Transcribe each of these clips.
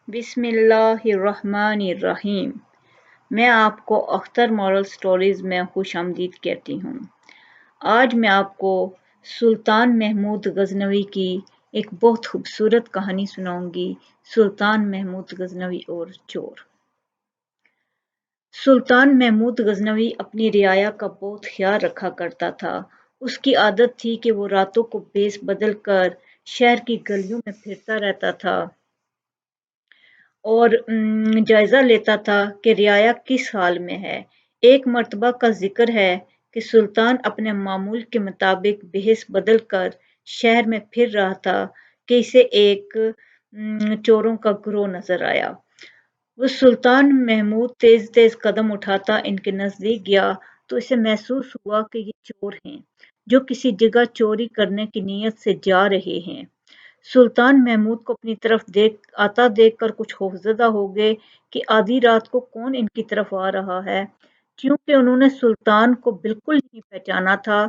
بسم اللہ الرحمن الرحیم۔ میں آپ کو اختر مورل سٹوریز میں خوش آمدید کہتی ہوں۔ آج میں آپ کو سلطان محمود غزنوی کی ایک بہت خوبصورت کہانی سناؤں گی، سلطان محمود غزنوی اور چور۔ سلطان محمود غزنوی اپنی رعایا کا بہت خیال رکھا کرتا تھا۔ اس کی عادت تھی کہ وہ راتوں کو بیس بدل کر شہر کی گلیوں میں پھرتا رہتا تھا اور جائزہ لیتا تھا کہ رعایا کس حال میں ہے۔ ایک مرتبہ کا ذکر ہے کہ سلطان اپنے معمول کے مطابق بھیس بدل کر شہر میں پھر رہا تھا کہ اسے ایک چوروں کا گروہ نظر آیا۔ وہ سلطان محمود تیز تیز قدم اٹھاتا ان کے نزدیک گیا تو اسے محسوس ہوا کہ یہ چور ہیں جو کسی جگہ چوری کرنے کی نیت سے جا رہے ہیں۔ سلطان محمود کو اپنی طرف آتا دیکھ کر کچھ خوفزدہ ہو گئے کہ آدھی رات کو کون ان کی طرف آ رہا ہے۔ کیونکہ انہوں نے سلطان کو بالکل نہیں پہچانا تھا،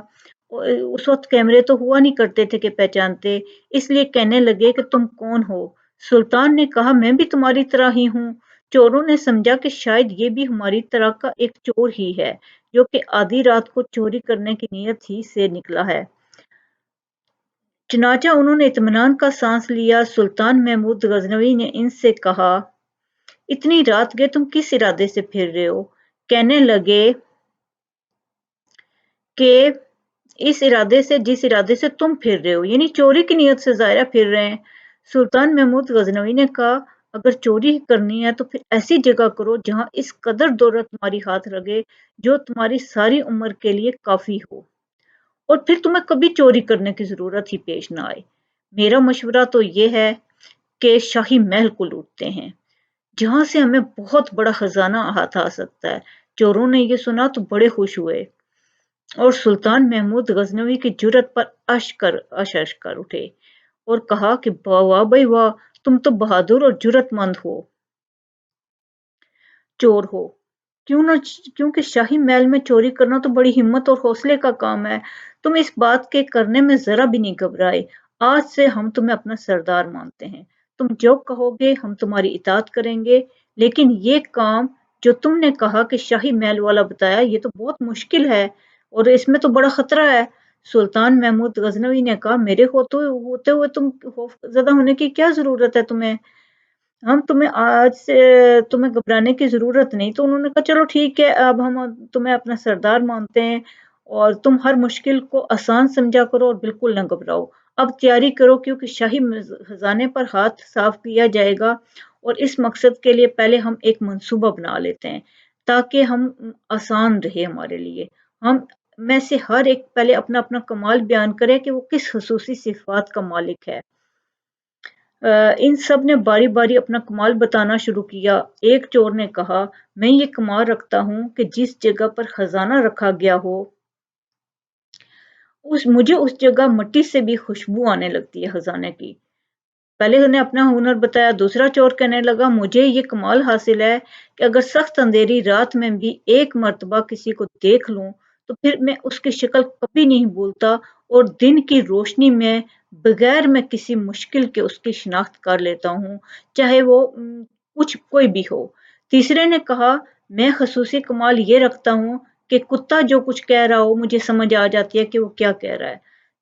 اس وقت کیمرے تو ہوا نہیں کرتے تھے کہ پہچانتے، اس لیے کہنے لگے کہ تم کون ہو؟ سلطان نے کہا میں بھی تمہاری طرح ہی ہوں۔ چوروں نے سمجھا کہ شاید یہ بھی ہماری طرح کا ایک چور ہی ہے جو کہ آدھی رات کو چوری کرنے کی نیت ہی سے نکلا ہے۔ چنانچہ انہوں نے اطمینان کا سانس لیا۔ سلطان محمود غزنوی نے ان سے کہا اتنی رات گئے تم کس ارادے سے پھر رہے ہو؟ کہنے لگے کہ اس ارادے سے جس ارادے سے تم پھر رہے ہو، یعنی چوری کی نیت سے ظاہرہ پھر رہے ہیں۔ سلطان محمود غزنوی نے کہا اگر چوری ہی کرنی ہے تو پھر ایسی جگہ کرو جہاں اس قدر دولت تمہاری ہاتھ لگے جو تمہاری ساری عمر کے لیے کافی ہو، اور پھر تمہیں کبھی چوری کرنے کی ضرورت ہی پیش نہ آئے۔ میرا مشورہ تو یہ ہے کہ شاہی محل کو لوٹتے ہیں، جہاں سے ہمیں بہت بڑا خزانہ ہاتھ آ سکتا ہے۔ چوروں نے یہ سنا تو بڑے خوش ہوئے اور سلطان محمود غزنوی کی جرأت پر اشک کر اٹھے اور کہا کہ واہ بھائی واہ، تم تو بہادر اور جرأت مند ہو، چور ہو۔ کیونکہ شاہی محل میں چوری کرنا تو بڑی ہمت اور حوصلے کا کام ہے۔ تم اس بات کے کرنے میں ذرا بھی نہیں گھبرائے۔ آج سے ہم تمہیں اپنا سردار مانتے ہیں، تم جو کہو گے ہم تمہاری اطاعت کریں گے، لیکن یہ کام جو تم نے کہا کہ شاہی محل والا بتایا یہ تو بہت مشکل ہے اور اس میں تو بڑا خطرہ ہے۔ سلطان محمود غزنوی نے کہا میرے ہوتے ہوئے تم خوف زدہ ہونے کی کیا ضرورت ہے تمہیں؟ ہم تمہیں آج سے تمہیں گھبرانے کی ضرورت نہیں۔ تو انہوں نے کہا چلو ٹھیک ہے، اب ہم تمہیں اپنا سردار مانتے ہیں اور تم ہر مشکل کو آسان سمجھا کرو اور بالکل نہ گھبراؤ۔ اب تیاری کرو کیونکہ شاہی خزانے پر ہاتھ صاف کیا جائے گا، اور اس مقصد کے لیے پہلے ہم ایک منصوبہ بنا لیتے ہیں تاکہ ہم آسان رہے ہمارے لیے۔ ہم میں سے ہر ایک پہلے اپنا اپنا کمال بیان کرے کہ وہ کس خصوصی صفات کا مالک ہے۔ ان سب نے باری باری اپنا کمال بتانا شروع کیا۔ ایک چور نے کہا میں یہ کمال رکھتا ہوں کہ جس جگہ پر خزانہ رکھا گیا ہو مجھے اس جگہ مٹی سے بھی خوشبو آنے لگتی ہے خزانے کی۔ پہلے انہیں اپنا ہنر بتایا۔ دوسرا چور کہنے لگا مجھے یہ کمال حاصل ہے کہ اگر سخت اندھیری رات میں بھی ایک مرتبہ کسی کو دیکھ لوں تو پھر میں اس کی شکل کبھی نہیں بھولتا اور دن کی روشنی میں بغیر میں کسی مشکل کے اس کی شناخت کر لیتا ہوں، چاہے وہ کوئی بھی ہو۔ تیسرے نے کہا میں خصوصی کمال یہ رکھتا ہوں کہ کتا جو کچھ کہہ رہا ہو مجھے سمجھ آ جاتی ہے کہ وہ کیا کہہ رہا ہے۔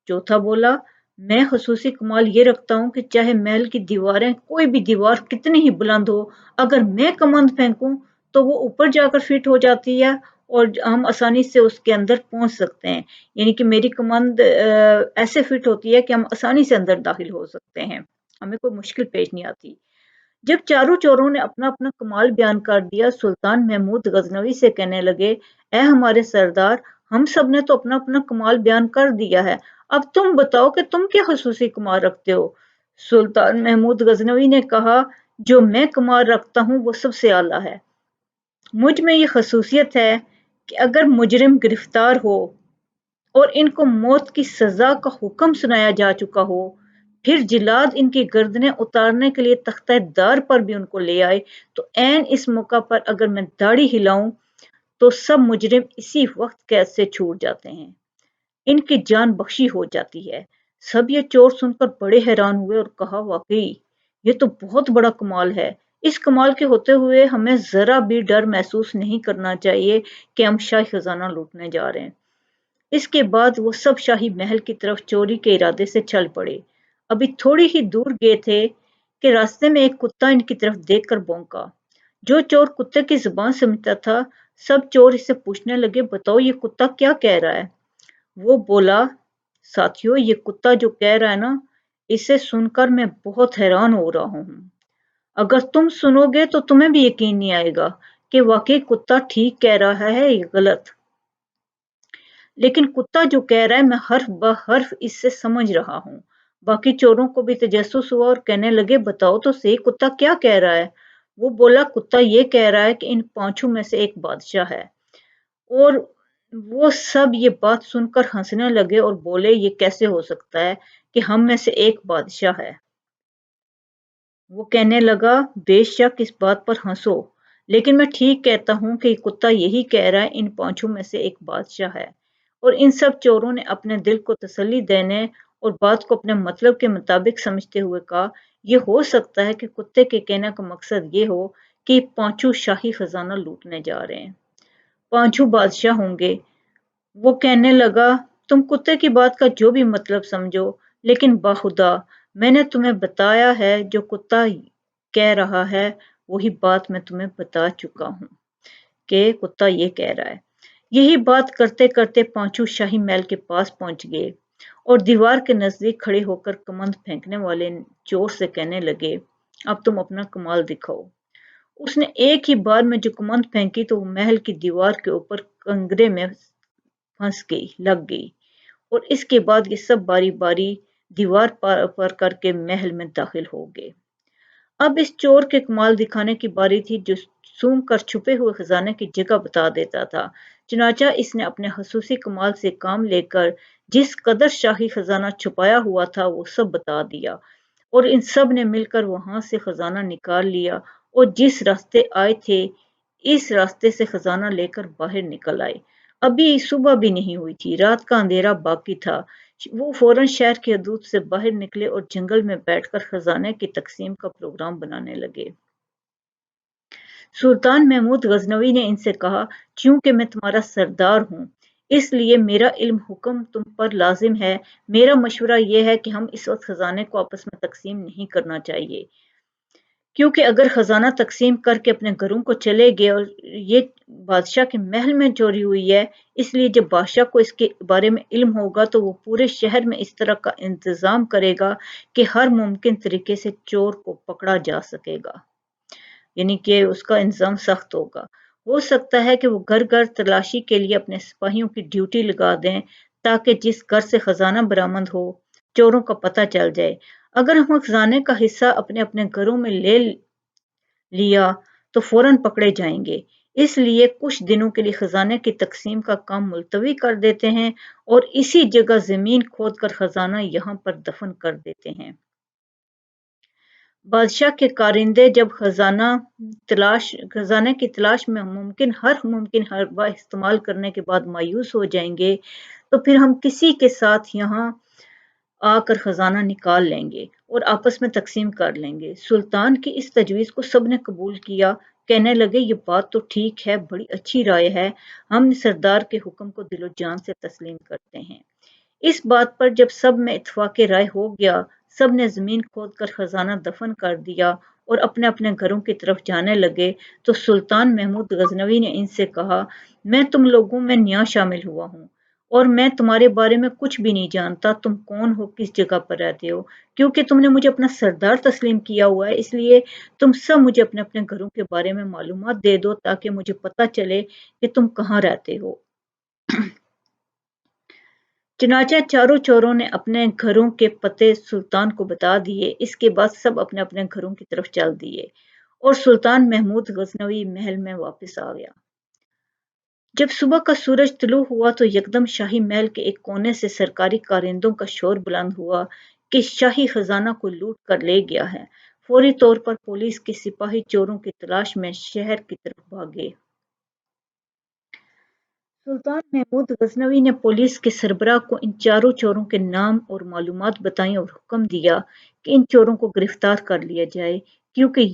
چوتھا بولا میں خصوصی کمال یہ رکھتا ہوں کہ چاہے محل کی دیواریں کوئی بھی دیوار کتنی ہی بلند ہو، اگر میں کمند پھینکوں تو وہ اوپر جا کر فٹ ہو جاتی ہے اور ہم آسانی سے اس کے اندر پہنچ سکتے ہیں، یعنی کہ میری کمند ایسے فٹ ہوتی ہے کہ ہم آسانی سے اندر داخل ہو سکتے ہیں، ہمیں کوئی مشکل پیش نہیں آتی۔ جب چاروں چوروں نے اپنا اپنا کمال بیان کر دیا، سلطان محمود غزنوی سے کہنے لگے اے ہمارے سردار، ہم سب نے تو اپنا اپنا کمال بیان کر دیا ہے، اب تم بتاؤ کہ تم کیا خصوصی کمال رکھتے ہو؟ سلطان محمود غزنوی نے کہا جو میں کمال رکھتا ہوں وہ سب سے اعلیٰ ہے۔ مجھ میں یہ خصوصیت ہے کہ اگر مجرم گرفتار ہو اور ان کو موت کی سزا کا حکم سنایا جا چکا ہو، پھر جلاد ان کی گردنیں اتارنے کے لیے تختہ دار پر بھی ان کو لے آئے تو عین اس موقع پر اگر میں داڑھی ہلاؤں تو سب مجرم اسی وقت قید سے چھوٹ جاتے ہیں، ان کی جان بخشی ہو جاتی ہے۔ سب یہ چور سن کر بڑے حیران ہوئے اور کہا واقعی یہ تو بہت بڑا کمال ہے، اس کمال کے ہوتے ہوئے ہمیں ذرا بھی ڈر محسوس نہیں کرنا چاہیے کہ ہم شاہی خزانہ لوٹنے جا رہے ہیں۔ اس کے بعد وہ سب شاہی محل کی طرف چوری کے ارادے سے چل پڑے۔ ابھی تھوڑی ہی دور گئے تھے کہ راستے میں ایک کتا ان کی طرف دیکھ کر بھونکا۔ جو چور کتے کی زبان سمجھتا تھا، سب چور اس سے پوچھنے لگے، بتاؤ یہ کتا کیا کہہ رہا ہے؟ وہ بولا، ساتھیو، یہ کتا جو کہہ رہا ہے نا، اسے سن کر میں بہت حیران ہو رہا ہوں۔ اگر تم سنو گے تو تمہیں بھی یقین نہیں آئے گا کہ واقعی کتا ٹھیک کہہ رہا ہے یا غلط۔ لیکن کتا جو کہہ رہا ہے میں حرف بہ حرف اس سے سمجھ رہا ہوں۔ باقی چوروں کو بھی تجسس ہوا اور کہنے لگے، بتاؤ تو صحیح کتا کیا کہہ رہا ہے؟ وہ بولا، کتا یہ کہہ رہا ہے کہ ان پانچوں میں سے ایک بادشاہ ہے۔ اور وہ سب یہ بات سن کر ہنسنے لگے اور بولے، یہ کیسے ہو سکتا ہے کہ ہم میں سے ایک بادشاہ ہے؟ وہ کہنے لگا، بے شک اس بات پر ہنسو، لیکن میں ٹھیک کہتا ہوں کہ یہ کتا یہی کہہ رہا ہے، ان پانچوں میں سے ایک بادشاہ ہے۔ اور ان سب چوروں نے اپنے دل کو تسلی دینے اور بات کو اپنے مطلب کے مطابق سمجھتے ہوئے کہا، یہ ہو سکتا ہے کہ کتے کے کہنے کا مقصد یہ ہو کہ یہ پانچوں شاہی خزانہ لوٹنے جا رہے ہیں، پانچوں بادشاہ ہوں گے۔ وہ کہنے لگا، تم کتے کی بات کا جو بھی مطلب سمجھو، لیکن باخدا میں نے تمہیں بتایا ہے جو کتا کہہ رہا ہے وہی بات میں تمہیں بتا چکا ہوں کہ کتا یہ کہہ رہا ہے۔ یہی بات کرتے کرتے پانچوں شاہی محل کے پاس پہنچ گئے اور دیوار کے نزدیک کھڑے ہو کر کمند پھینکنے والے چور سے کہنے لگے، اب تم اپنا کمال دکھاؤ۔ اس نے ایک ہی بار میں جو کمند پھینکی تو وہ محل کی دیوار کے اوپر کنگرے میں لگ گئی، اور اس کے بعد یہ سب باری باری دیوار پر کر کے محل میں داخل ہو گئے۔ اب اس چور کے کمال دکھانے کی باری تھی جو سونگ کر چھپے ہوئے خزانے کی جگہ بتا دیتا تھا۔ چنانچہ اس نے اپنے خصوصی کمال سے کام لے کر جس قدر شاہی خزانہ چھپایا ہوا تھا وہ سب بتا دیا، اور ان سب نے مل کر وہاں سے خزانہ نکال لیا اور جس راستے آئے تھے اس راستے سے خزانہ لے کر باہر نکل آئے۔ ابھی صبح بھی نہیں ہوئی تھی، رات کا اندھیرا باقی تھا۔ وہ فوراً شہر کی حدود سے باہر نکلے اور جنگل میں بیٹھ کر خزانے کی تقسیم کا پروگرام بنانے لگے۔ سلطان محمود غزنوی نے ان سے کہا، چونکہ میں تمہارا سردار ہوں، اس لیے میرا علم حکم تم پر لازم ہے۔ میرا مشورہ یہ ہے کہ ہم اس وقت خزانے کو آپس میں تقسیم نہیں کرنا چاہیے، کیونکہ اگر خزانہ تقسیم کر کے اپنے گھروں کو چلے گئے اور یہ بادشاہ کے محل میں چوری ہوئی ہے، اس لیے جب بادشاہ کو اس کے بارے میں علم ہوگا تو وہ پورے شہر میں اس طرح کا انتظام کرے گا کہ ہر ممکن طریقے سے چور کو پکڑا جا سکے گا، یعنی کہ اس کا انتظام سخت ہوگا۔ ہو سکتا ہے کہ وہ گھر گھر تلاشی کے لیے اپنے سپاہیوں کی ڈیوٹی لگا دیں تاکہ جس گھر سے خزانہ برآمد ہو چوروں کا پتہ چل جائے۔ اگر ہم خزانے کا حصہ اپنے اپنے گھروں میں لے لیا تو فوراً پکڑے جائیں گے، اس لیے کچھ دنوں کے لیے خزانے کی تقسیم کا کام ملتوی کر دیتے ہیں اور اسی جگہ زمین کھود کر خزانہ یہاں پر دفن کر دیتے ہیں۔ بادشاہ کے کارندے جب خزانے کی تلاش میں ہر ممکن حربہ استعمال کرنے کے بعد مایوس ہو جائیں گے تو پھر ہم کسی کے ساتھ یہاں آ کر خزانہ نکال لیں گے اور آپس میں تقسیم کر لیں گے۔ سلطان کی اس تجویز کو سب نے قبول کیا، کہنے لگے، یہ بات تو ٹھیک ہے، بڑی اچھی رائے ہے، ہم سردار کے حکم کو دل و جان سے تسلیم کرتے ہیں۔ اس بات پر جب سب میں اتفاق رائے ہو گیا، سب نے زمین کھود کر خزانہ دفن کر دیا اور اپنے اپنے گھروں کی طرف جانے لگے تو سلطان محمود غزنوی نے ان سے کہا، میں تم لوگوں میں نیا شامل ہوا ہوں اور میں تمہارے بارے میں کچھ بھی نہیں جانتا، تم کون ہو، کس جگہ پر رہتے ہو، کیونکہ تم نے مجھے اپنا سردار تسلیم کیا ہوا ہے، اس لیے تم سب مجھے اپنے اپنے گھروں کے بارے میں معلومات دے دو تاکہ مجھے پتہ چلے کہ تم کہاں رہتے ہو۔ چنانچہ چاروں چوروں نے اپنے گھروں کے پتے سلطان کو بتا دیے، اس کے بعد سب اپنے اپنے گھروں کی طرف چل دیے اور سلطان محمود غزنوی محل میں واپس آ گیا۔ جب صبح کا سورج طلوع ہوا تو یکدم شاہی محل کے ایک کونے سے سرکاری کارندوں کا شور بلند ہوا کہ شاہی خزانہ کو لوٹ کر لے گیا ہے۔ فوری طور پر پولیس کے سپاہی چوروں کی تلاش میں شہر کی طرف بھاگے۔ سلطان محمود غزنوی نے پولیس کے سربراہ کو ان چاروں چوروں کے نام اور معلومات بتائیں اور حکم دیا کہ ان چوروں کو گرفتار کر لیا جائے، کیونکہ